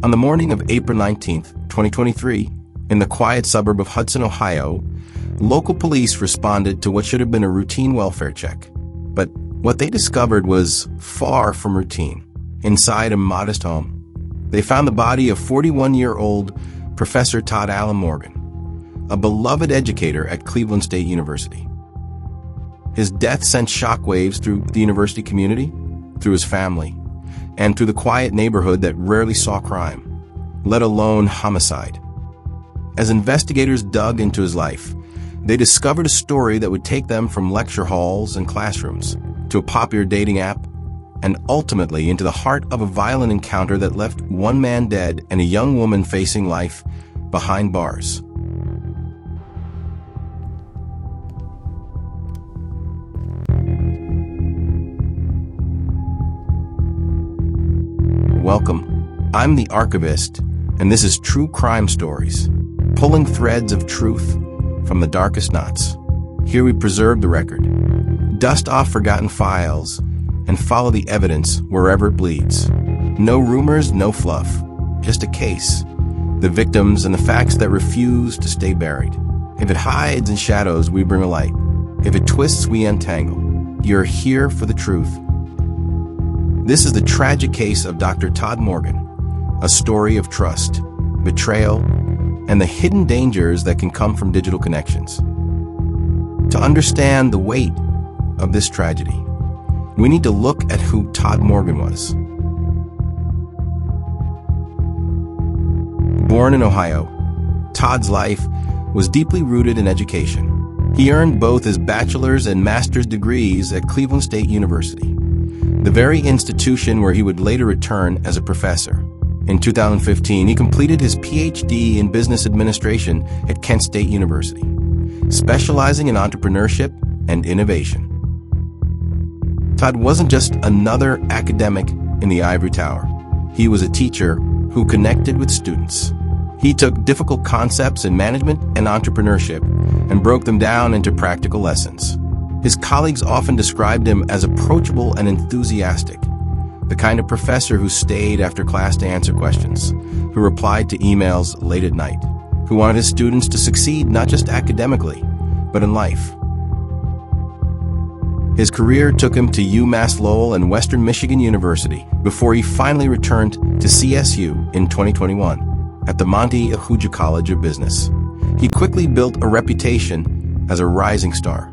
On the morning of April 19th, 2023, in the quiet suburb of Hudson, Ohio, local police responded to what should have been a routine welfare check. But what they discovered was far from routine. Inside a modest home, they found the body of 41-year-old Professor Todd Morgan, a beloved educator at Cleveland State University. His death sent shockwaves through the university community, through his family, and through the quiet neighborhood that rarely saw crime, let alone homicide. As investigators dug into his life, they discovered a story that would take them from lecture halls and classrooms to a popular dating app, and ultimately into the heart of a violent encounter that left one man dead and a young woman facing life behind bars. Welcome. I'm the Archivist, and this is True Crime Stories, pulling threads of truth from the darkest knots. Here we preserve the record, dust off forgotten files, and follow the evidence wherever it bleeds. No rumors, no fluff, just a case, the victims and the facts that refuse to stay buried. If it hides in shadows, we bring a light. If it twists, we untangle. You're here for the truth. This is the tragic case of Dr. Todd Morgan, a story of trust, betrayal, and the hidden dangers that can come from digital connections. To understand the weight of this tragedy, we need to look at who Todd Morgan was. Born in Ohio, Todd's life was deeply rooted in education. He earned both his bachelor's and master's degrees at Cleveland State University, the very institution where he would later return as a professor. In 2015, he completed his PhD in business administration at Kent State University, specializing in entrepreneurship and innovation. Todd wasn't just another academic in the ivory tower. He was a teacher who connected with students. He took difficult concepts in management and entrepreneurship and broke them down into practical lessons. His colleagues often described him as approachable and enthusiastic, the kind of professor who stayed after class to answer questions, who replied to emails late at night, who wanted his students to succeed not just academically, but in life. His career took him to UMass Lowell and Western Michigan University before he finally returned to CSU in 2021 at the Monte Ahuja College of Business. He quickly built a reputation as a rising star.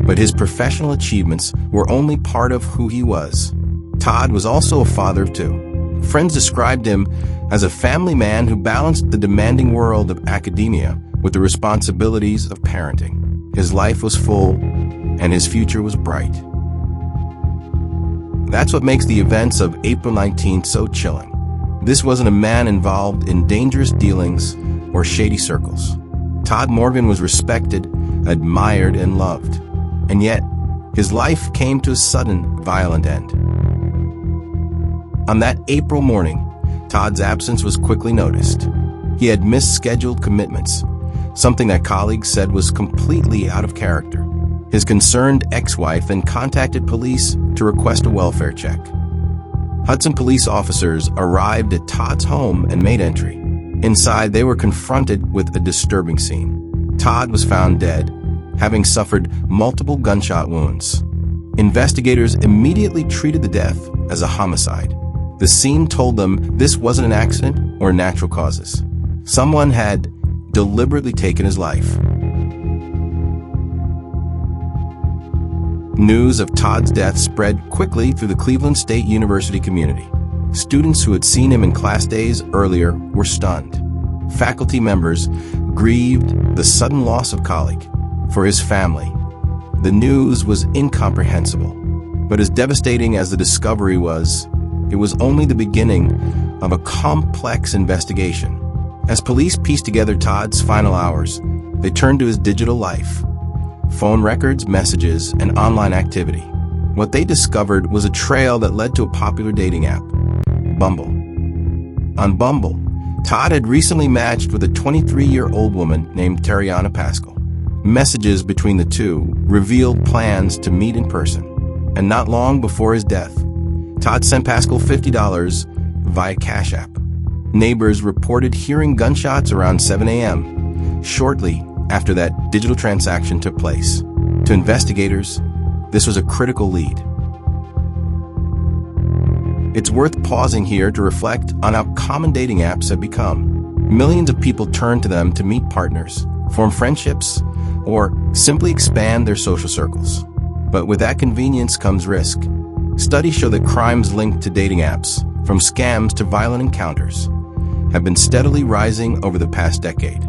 But his professional achievements were only part of who he was. Todd was also a father of two. Friends described him as a family man who balanced the demanding world of academia with the responsibilities of parenting. His life was full, and his future was bright. That's what makes the events of April 19th so chilling. This wasn't a man involved in dangerous dealings or shady circles. Todd Morgan was respected, admired, and loved. And yet, his life came to a sudden, violent end. On that April morning, Todd's absence was quickly noticed. He had missed scheduled commitments, something that colleagues said was completely out of character. His concerned ex-wife then contacted police to request a welfare check. Hudson police officers arrived at Todd's home and made entry. Inside, they were confronted with a disturbing scene. Todd was found dead, having suffered multiple gunshot wounds. Investigators immediately treated the death as a homicide. The scene told them this wasn't an accident or natural causes. Someone had deliberately taken his life. News of Todd's death spread quickly through the Cleveland State University community. Students who had seen him in class days earlier were stunned. Faculty members grieved the sudden loss of a colleague. For his family, the news was incomprehensible. But as devastating as the discovery was, it was only the beginning of a complex investigation. As police pieced together Todd's final hours, they turned to his digital life, phone records, messages, and online activity. What they discovered was a trail that led to a popular dating app, Bumble. On Bumble, Todd had recently matched with a 23-year-old woman named Tariana Pascal. Messages between the two revealed plans to meet in person. And not long before his death, Todd sent Pascal $50 via Cash App. Neighbors reported hearing gunshots around 7 a.m., shortly after that digital transaction took place. To investigators, this was a critical lead. It's worth pausing here to reflect on how common dating apps have become. Millions of people turn to them to meet partners, form friendships, or simply expand their social circles. But with that convenience comes risk. Studies show that crimes linked to dating apps, from scams to violent encounters, have been steadily rising over the past decade.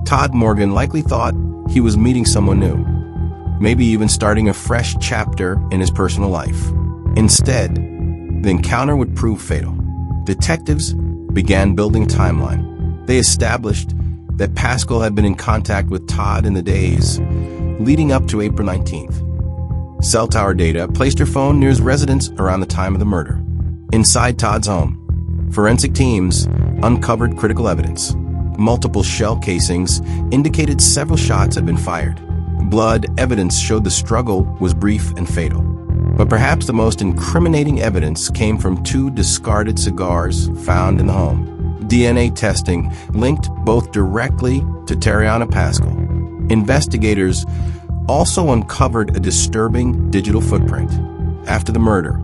Todd Morgan likely thought he was meeting someone new, maybe even starting a fresh chapter in his personal life. Instead, the encounter would prove fatal. Detectives began building a timeline. They established that Pascal had been in contact with Todd in the days leading up to April 19th. Cell tower data placed her phone near his residence around the time of the murder. Inside Todd's home, forensic teams uncovered critical evidence. Multiple shell casings indicated several shots had been fired. Blood evidence showed the struggle was brief and fatal. But perhaps the most incriminating evidence came from 2 discarded cigars found in the home. DNA testing linked both directly to Tariana Pascal. Investigators also uncovered a disturbing digital footprint. After the murder,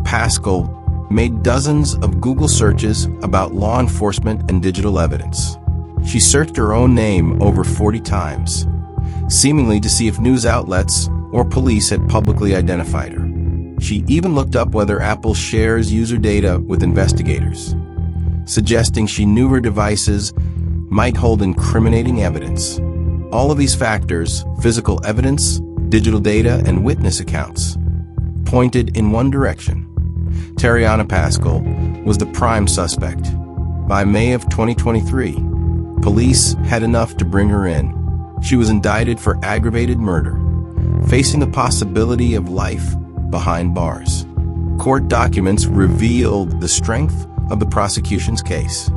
Pascal made dozens of Google searches about law enforcement and digital evidence. She searched her own name over 40 times, seemingly to see if news outlets or police had publicly identified her. She even looked up whether Apple shares user data with investigators, suggesting she knew her devices might hold incriminating evidence. All of these factors, physical evidence, digital data, and witness accounts, pointed in one direction. Tariana Pascal was the prime suspect. By May of 2023, police had enough to bring her in. She was indicted for aggravated murder, facing the possibility of life behind bars. Court documents revealed the strength of the prosecution's case.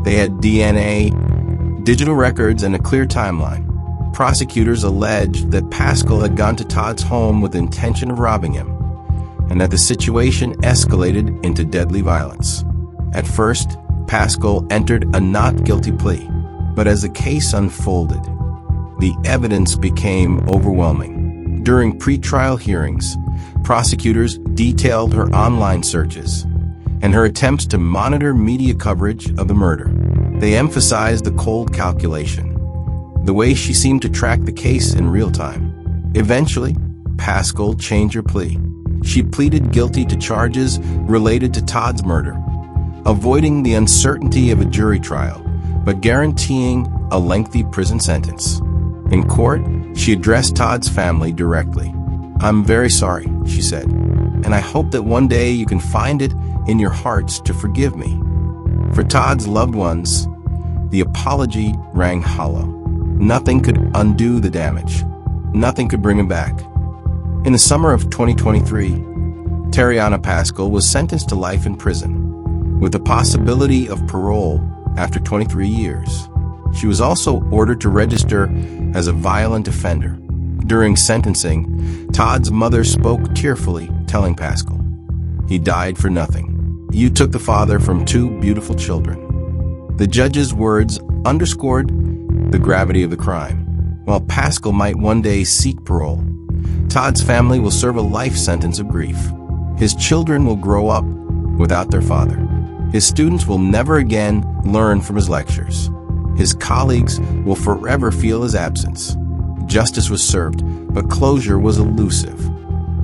They had DNA, digital records, and a clear timeline. Prosecutors alleged that Pascal had gone to Todd's home with the intention of robbing him, and that the situation escalated into deadly violence. At first, Pascal entered a not guilty plea, but as the case unfolded, the evidence became overwhelming. During pretrial hearings, prosecutors detailed her online searches and her attempts to monitor media coverage of the murder. They emphasized the cold calculation, the way she seemed to track the case in real time. Eventually, Pascal changed her plea. She pleaded guilty to charges related to Todd's murder, avoiding the uncertainty of a jury trial, but guaranteeing a lengthy prison sentence. In court, she addressed Todd's family directly. "I'm very sorry," she said, "and I hope that one day you can find it in your hearts to forgive me." For Todd's loved ones, the apology rang hollow. Nothing could undo the damage. Nothing could bring him back. In the summer of 2023, Tariana Pascal was sentenced to life in prison, with the possibility of parole after 23 years. She was also ordered to register as a violent offender. During sentencing, Todd's mother spoke tearfully, telling Pascal, "He died for nothing. You took the father from 2 beautiful children." The judge's words underscored the gravity of the crime. While Pascal might one day seek parole, Todd's family will serve a life sentence of grief. His children will grow up without their father. His students will never again learn from his lectures. His colleagues will forever feel his absence. Justice was served, but closure was elusive.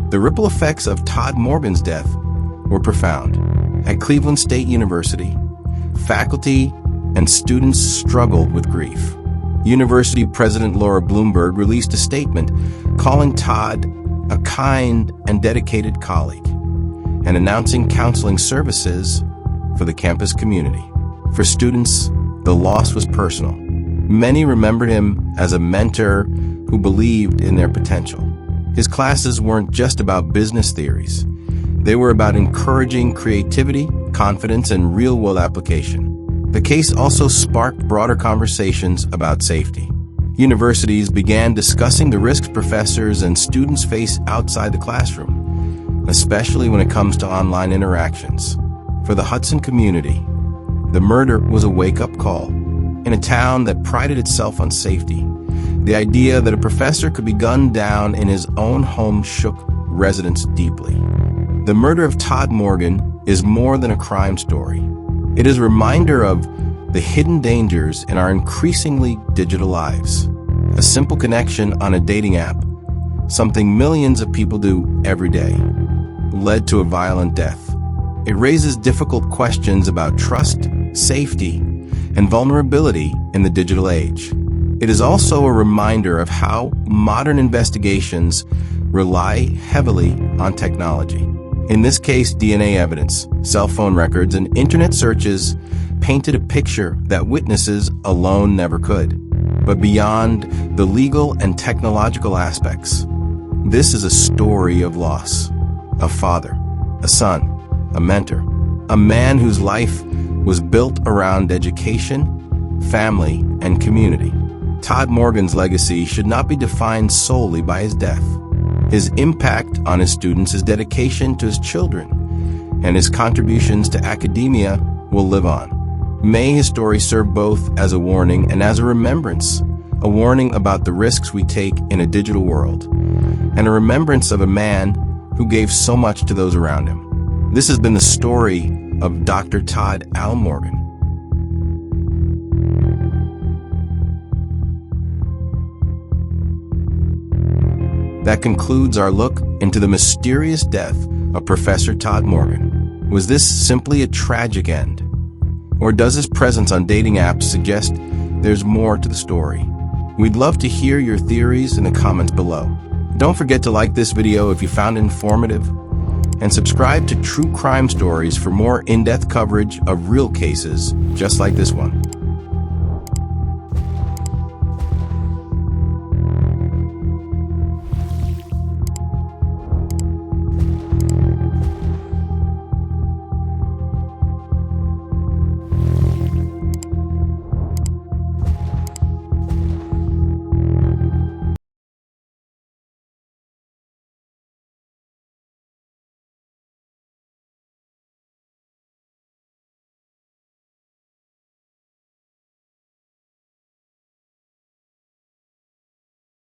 The ripple effects of Todd Morgan's death were profound. At Cleveland State University, faculty and students struggled with grief. University President Laura Bloomberg released a statement calling Todd a kind and dedicated colleague and announcing counseling services for the campus community. For students, the loss was personal. Many remembered him as a mentor who believed in their potential. His classes weren't just about business theories. They were about encouraging creativity, confidence, and real-world application. The case also sparked broader conversations about safety. Universities began discussing the risks professors and students face outside the classroom, especially when it comes to online interactions. For the Hudson community, the murder was a wake-up call. In a town that prided itself on safety, the idea that a professor could be gunned down in his own home shook residents deeply. The murder of Todd Morgan is more than a crime story. It is a reminder of the hidden dangers in our increasingly digital lives. A simple connection on a dating app, something millions of people do every day, led to a violent death. It raises difficult questions about trust, safety, and vulnerability in the digital age. It is also a reminder of how modern investigations rely heavily on technology. In this case, DNA evidence, cell phone records, and internet searches painted a picture that witnesses alone never could. But beyond the legal and technological aspects, this is a story of loss. A father, a son, a mentor, a man whose life was built around education, family, and community. Todd Morgan's legacy should not be defined solely by his death. His impact on his students, his dedication to his children, and his contributions to academia will live on. May his story serve both as a warning and as a remembrance, a warning about the risks we take in a digital world, and a remembrance of a man who gave so much to those around him. This has been the story of Dr. Todd Al Morgan. That concludes our look into the mysterious death of Professor Todd Morgan. Was this simply a tragic end? Or does his presence on dating apps suggest there's more to the story? We'd love to hear your theories in the comments below. Don't forget to like this video if you found it informative, and subscribe to True Crime Stories for more in-depth coverage of real cases just like this one.